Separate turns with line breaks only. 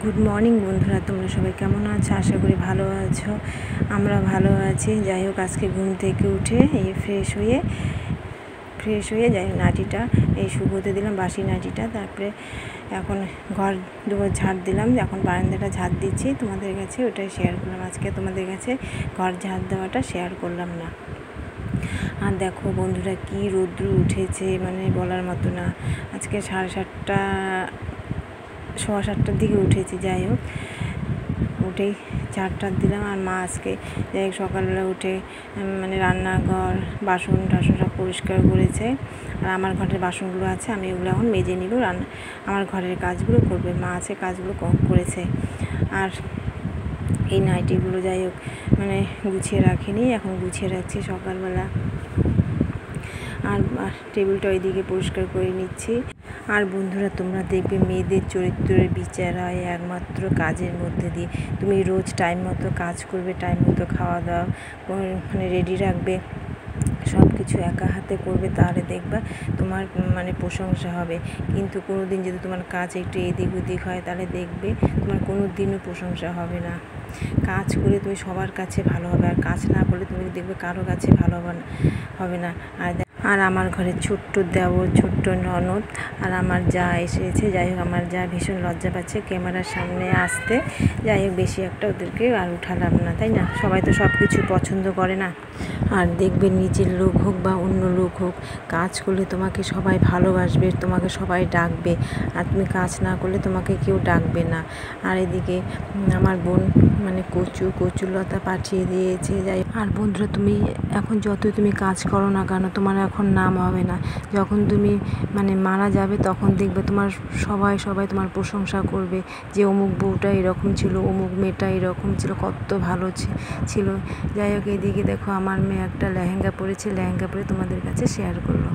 Good morning বন্ধুরা, তোমরা সবাই কেমন আছো? আশা করি ভালো আছো। আমরা ভালো আছি। যাই হোক, আজকে ঘুম থেকে উঠে এই ফ্রেশ হয়ে যাই হোক নাটিটা এই শুকোতে দিলাম, বাসি নাটিটা। তারপরে এখন ঘর দুয়ার ঝাড় দিলাম, এখন বারান্দাটা ঝাড় দিচ্ছি। তোমাদের কাছে ওটাই শেয়ার করলাম। আজকে তোমাদের কাছে ঘর ঝাড় দেওয়াটা শেয়ার করলাম না। আর দেখো বন্ধুরা, কি রৌদ্র উঠেছে, মানে বলার মতো না। আজকে 7:30 7:15 দিকে উঠেছি। যাই হোক, উঠেই ঝাড়টা দিলাম। আর মা আজকে যাই হোক সকালবেলা উঠে মানে রান্নাঘর বাসন টাসন সব পরিষ্কার করেছে। আর আমার ঘরের বাসনগুলো আছে, আমি এগুলো এখন মেজে নিব। আমার ঘরের কাজগুলো করবে মা, আছে কাজগুলো করেছে। আর এই নাইটিগুলো যাই হোক মানে গুছিয়ে রাখিনি, এখন গুছিয়ে রাখছি সকালবেলা। আর টেবিলটা ওইদিকে পরিষ্কার করে নিচ্ছি। আর বন্ধুরা, তোমরা দেখবে মেয়েদের চরিত্রের বিচার হয় একমাত্র কাজের মধ্যে দিয়ে। তুমি রোজ টাইম মতো কাজ করবে, টাইম মতো খাওয়া দাওয়া মানে রেডি রাখবে, সব কিছু একা হাতে করবে, তাহলে দেখবা তোমার মানে প্রশংসা হবে। কিন্তু কোনো দিন যদি তোমার কাজ একটু এদিক ওদিক হয়, তাহলে দেখবে তোমার কোনো দিনও প্রশংসা হবে না। কাজ করে তুমি সবার কাছে ভালো হবে, আর কাজ না করলে তুমি দেখবে কারো কাছে ভালো হবে না। আর আমার ঘরে ছোট্ট দেওর, ছোট্ট ননদ আর আমার যা এসেছে। যাই হোক, আমার যা ভীষণ লজ্জা পাচ্ছে ক্যামেরার সামনে আসতে। যাই হোক, বেশি একটা ওদেরকে আর উঠালাম না, তাই না? সবাই তো সব কিছু পছন্দ করে না। আর দেখবে নিজের লোক হোক বা অন্য লোক হোক, কাজ করলে তোমাকে সবাই ভালোবাসবে, তোমাকে সবাই ডাকবে। আর তুমি কাজ না করলে তোমাকে কেউ ডাকবে না। আর এদিকে আমার বোন মানে কচুলতা পাঠিয়ে দিয়েছে। যাই আর বন্ধুরা, তুমি এখন যতই তুমি কাজ করো না কেন, তোমার এখন নাম হবে না। যখন তুমি মানে মারা যাবে, তখন দেখবে তোমার সবাই তোমার প্রশংসা করবে যে অমুক বউটা এরকম ছিল, অমুক মেয়েটা এরকম ছিল, কত ভালো ছিল। যাই হোক, এদিকে দেখো আমার মেয়ে একটা লেহেঙ্গা পরেছে, লেহেঙ্গা পরে তোমাদের কাছে শেয়ার করলো।